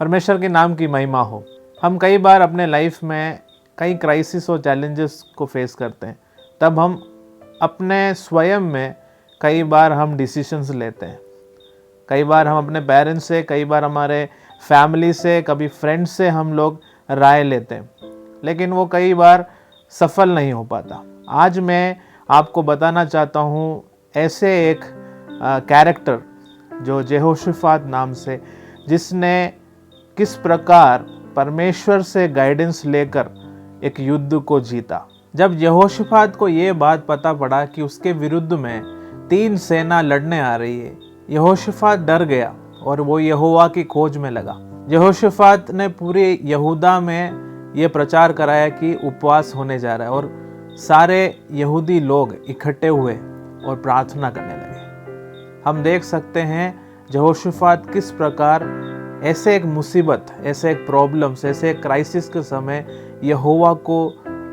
परमेश्वर के नाम की महिमा हो। हम कई बार अपने लाइफ में कई क्राइसिस और चैलेंजेस को फेस करते हैं, तब हम अपने स्वयं में कई बार हम डिसीजंस लेते हैं। कई बार हम अपने पेरेंट्स से, कई बार हमारे फैमिली से, कभी फ्रेंड्स से हम लोग राय लेते हैं, लेकिन वो कई बार सफल नहीं हो पाता। आज मैं आपको बताना चाहता हूँ ऐसे एक कैरेक्टर जो यहोशाफात नाम से, जिसने किस प्रकार परमेश्वर से गाइडेंस लेकर एक युद्ध को जीता। जब यहोशाफात को ये बात पता पड़ा कि उसके विरुद्ध में 3 सेना लड़ने आ रही है, यहोशाफात डर गया और वो यहोवा की खोज में लगा। यहोशाफात ने पूरे यहूदा में ये प्रचार कराया कि उपवास होने जा रहा है, और सारे यहूदी लोग इकट्ठे हुए और प्रार्थना करने लगे। हम देख सकते हैं यहोशाफात किस प्रकार ऐसे एक मुसीबत, ऐसे एक प्रॉब्लम्स, ऐसे एक क्राइसिस के समय यहोवा को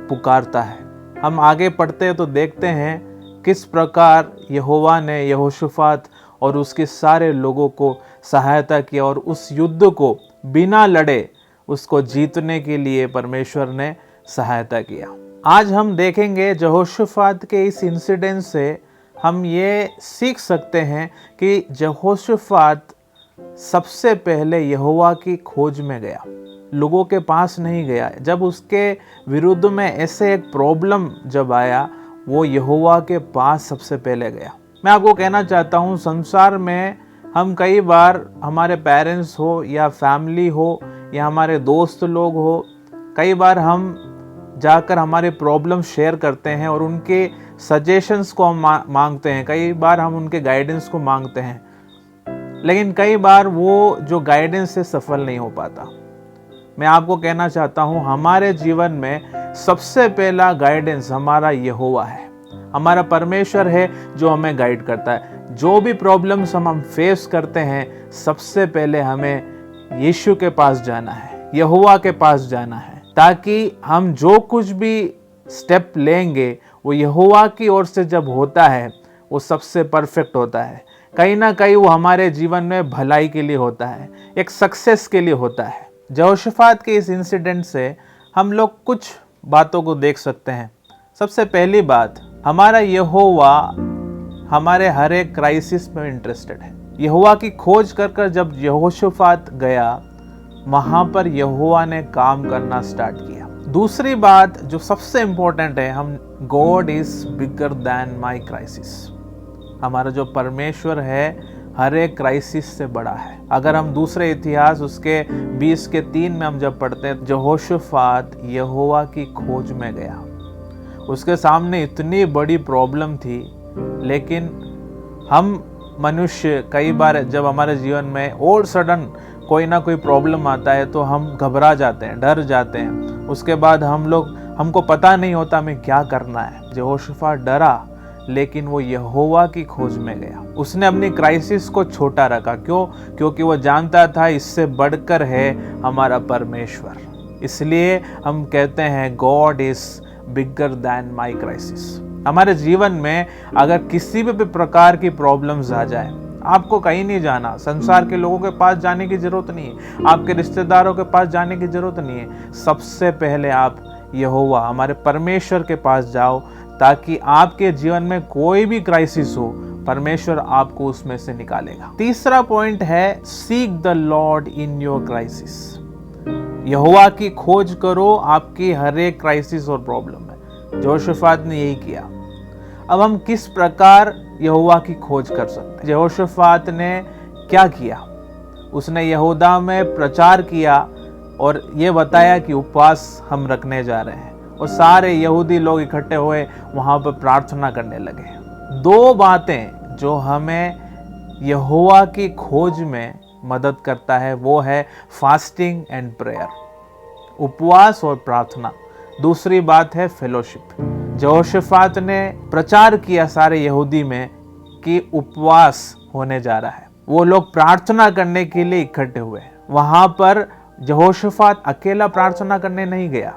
पुकारता है। हम आगे पढ़ते हैं तो देखते हैं किस प्रकार यहोवा ने यहोशाफात और उसके सारे लोगों को सहायता किया, और उस युद्ध को बिना लड़े उसको जीतने के लिए परमेश्वर ने सहायता किया। आज हम देखेंगे यहोशाफात के इस इंसिडेंट से हम ये सीख सकते हैं कि यहोशाफात सबसे पहले यहोवा की खोज में गया, लोगों के पास नहीं गया। जब उसके विरुद्ध में ऐसे एक प्रॉब्लम जब आया, वो यहोवा के पास सबसे पहले गया। मैं आपको कहना चाहता हूँ, संसार में हम कई बार, हमारे पेरेंट्स हो या फैमिली हो या हमारे दोस्त लोग हो, कई बार हम जाकर हमारे प्रॉब्लम शेयर करते हैं और उनके सजेशंस को हम मांगते हैं। कई बार हम उनके गाइडेंस को मांगते हैं, लेकिन कई बार वो जो गाइडेंस से सफल नहीं हो पाता। मैं आपको कहना चाहता हूँ, हमारे जीवन में सबसे पहला गाइडेंस हमारा यहोवा है, हमारा परमेश्वर है जो हमें गाइड करता है। जो भी प्रॉब्लम्स हम फेस करते हैं, सबसे पहले हमें यीशु के पास जाना है, यहोवा के पास जाना है, ताकि हम जो कुछ भी स्टेप लेंगे वो यहोवा की ओर से जब होता है, वो सबसे परफेक्ट होता है। कहीं ना कहीं वो हमारे जीवन में भलाई के लिए होता है, एक सक्सेस के लिए होता है। यहोशाफात के इस इंसिडेंट से हम लोग कुछ बातों को देख सकते हैं। सबसे पहली बात, हमारा यहोवा हमारे हर एक क्राइसिस में इंटरेस्टेड है। यहोवा की खोज कर कर जब यहोशाफात गया, वहां पर यहोवा ने काम करना स्टार्ट किया। दूसरी बात जो सबसे इंपॉर्टेंट है, हम God is bigger than my crisis. हमारा जो परमेश्वर है हर एक क्राइसिस से बड़ा है। अगर हम दूसरे इतिहास उसके 20:3 में हम जब पढ़ते हैं, यहोशाफात यहोवा की खोज में गया। उसके सामने इतनी बड़ी प्रॉब्लम थी, लेकिन हम मनुष्य कई बार जब हमारे जीवन में और सडन कोई ना कोई प्रॉब्लम आता है तो हम घबरा जाते हैं, डर जाते हैं। उसके बाद हमको पता नहीं होता हमें क्या करना है। यहोशाफात डरा, लेकिन वो यहोवा की खोज में गया। उसने अपनी क्राइसिस को छोटा रखा। क्यों? क्योंकि वो जानता था इससे बढ़कर है हमारा परमेश्वर। इसलिए हम कहते हैं God is bigger than my crisis. हमारे जीवन में अगर किसी भी प्रकार की प्रॉब्लम्स आ जाए, आपको कहीं नहीं जाना, संसार के लोगों के पास जाने की जरूरत नहीं है, आपके रिश्तेदारों के पास जाने की जरूरत नहीं है। सबसे पहले आप यहोवा, हमारे परमेश्वर के पास जाओ, ताकि आपके जीवन में कोई भी क्राइसिस हो, परमेश्वर आपको उसमें से निकालेगा। तीसरा पॉइंट है, seek the Lord in your crisis. यहोवा की खोज करो आपकी हर एक क्राइसिस और प्रॉब्लम में। यहोशाफात ने यही किया। अब हम किस प्रकार यहोवा की खोज कर सकते हैं? यहोशाफात ने क्या किया? उसने यहूदा में प्रचार किया और ये बताया कि उपवास हम रखने जा रहे हैं, और सारे यहूदी लोग इकट्ठे हुए वहां पर प्रार्थना करने लगे। 2 बातें जो हमें यहोवा की खोज में मदद करता है, वो है फास्टिंग एंड प्रेयर, उपवास और प्रार्थना। दूसरी बात है फेलोशिप। यहोशाफात ने प्रचार किया सारे यहूदी में कि उपवास होने जा रहा है। वो लोग प्रार्थना करने के लिए इकट्ठे हुए। वहां पर यहोशाफात अकेला प्रार्थना करने नहीं गया,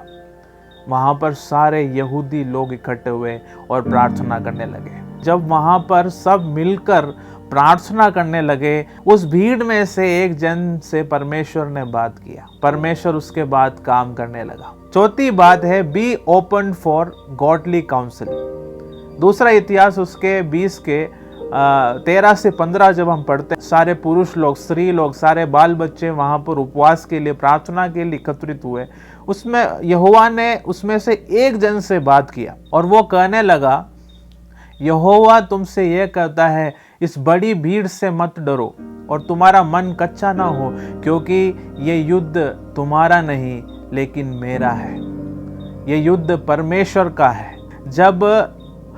वहां पर सारे यहूदी लोग इकट्ठे हुए और प्रार्थना करने लगे। जब वहां पर सब मिलकर प्रार्थना करने लगे। उस भीड़ में से एक जन से परमेश्वर ने बात किया, परमेश्वर उसके बाद काम करने लगा। चौथी बात है be open for godly council. दूसरा इतिहास उसके 20 के 13 से 15 जब हम पढ़ते हैं, सारे पुरुष लोग, स्त्री लोग, सारे बाल बच्चे वहां पर उपवास के लिए, प्रार्थना के लिए एकत्रित हुए। उसमें यहोवा ने उसमें से एक जन से बात किया और वो कहने लगा, यहोवा तुमसे यह कहता है, इस बड़ी भीड़ से मत डरो और तुम्हारा मन कच्चा ना हो, क्योंकि ये युद्ध तुम्हारा नहीं लेकिन मेरा है। ये युद्ध परमेश्वर का है। जब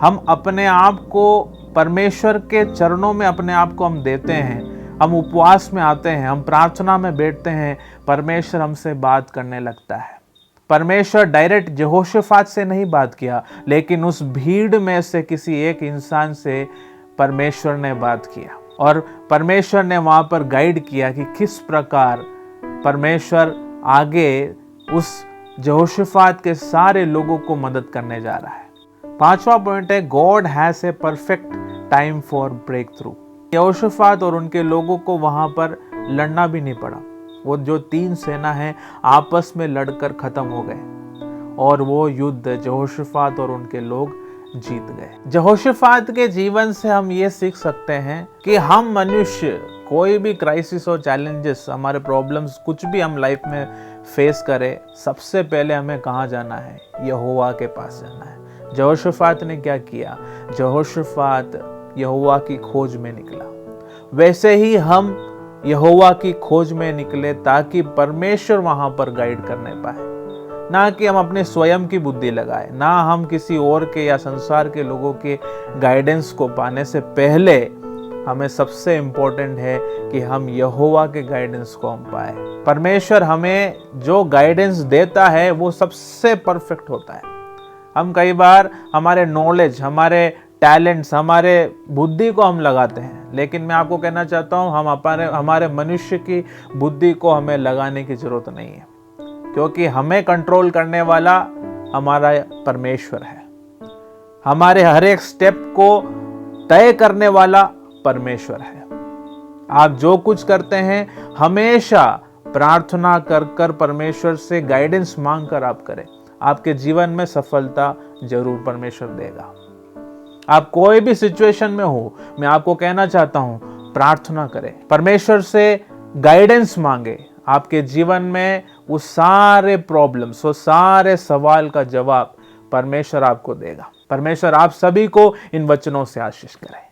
हम अपने आप को परमेश्वर के चरणों में अपने आप को हम देते हैं, हम उपवास में आते हैं, हम प्रार्थना में बैठते हैं, परमेश्वर हमसे बात करने लगता है। परमेश्वर डायरेक्ट यहोशाफात से नहीं बात किया, लेकिन उस भीड़ में से किसी एक इंसान से परमेश्वर ने बात किया और परमेश्वर ने वहां पर गाइड किया कि किस प्रकार परमेश्वर आगे उस यहोशाफात के सारे लोगों को मदद करने जा रहा है। पांचवा पॉइंट है God has a perfect time for breakthrough. यहोशाफात और उनके लोगों को वहां पर लड़ना भी नहीं पड़ा। वो जो 3 सेना है आपस में लड़कर खत्म हो गए और वो युद्ध यहोशाफात और उनके लोग जीत गए। यहोशाफात के जीवन से हम ये सीख सकते हैं कि हम मनुष्य कोई भी क्राइसिस और चैलेंजेस, हमारे प्रॉब्लम्स, कुछ भी हम लाइफ में फेस करें, सबसे पहले हमें कहाँ जाना है? यहोवा के पास जाना है। यहोशाफात ने क्या किया? यहोशाफात यहोवा की खोज में निकला। वैसे ही हम यहोवा की खोज में निकले ताकि परमेश्वर वहां पर गाइड करने पाए, ना कि हम अपने स्वयं की बुद्धि लगाए, ना हम किसी और के या संसार के लोगों के गाइडेंस को पाने से पहले हमें सबसे इम्पोर्टेंट है कि हम यहोवा के गाइडेंस को हम पाए। परमेश्वर हमें जो गाइडेंस देता है वो सबसे परफेक्ट होता है। हम कई बार हमारे नॉलेज, हमारे टैलेंट्स, हमारे बुद्धि को हम लगाते हैं, लेकिन मैं आपको कहना चाहता हूँ हम हमारे मनुष्य की बुद्धि को हमें लगाने की जरूरत नहीं है, क्योंकि हमें कंट्रोल करने वाला हमारा परमेश्वर है। हमारे हर एक स्टेप को तय करने वाला परमेश्वर है। आप जो कुछ करते हैं हमेशा प्रार्थना कर कर परमेश्वर से गाइडेंस मांग कर आप करें। आपके जीवन में सफलता जरूर परमेश्वर देगा। आप कोई भी सिचुएशन में हो, मैं आपको कहना चाहता हूं प्रार्थना करें, परमेश्वर से गाइडेंस मांगे। आपके जीवन में वो सारे प्रॉब्लम्स, वो सारे सवाल का जवाब परमेश्वर आपको देगा। परमेश्वर आप सभी को इन वचनों से आशीष करे।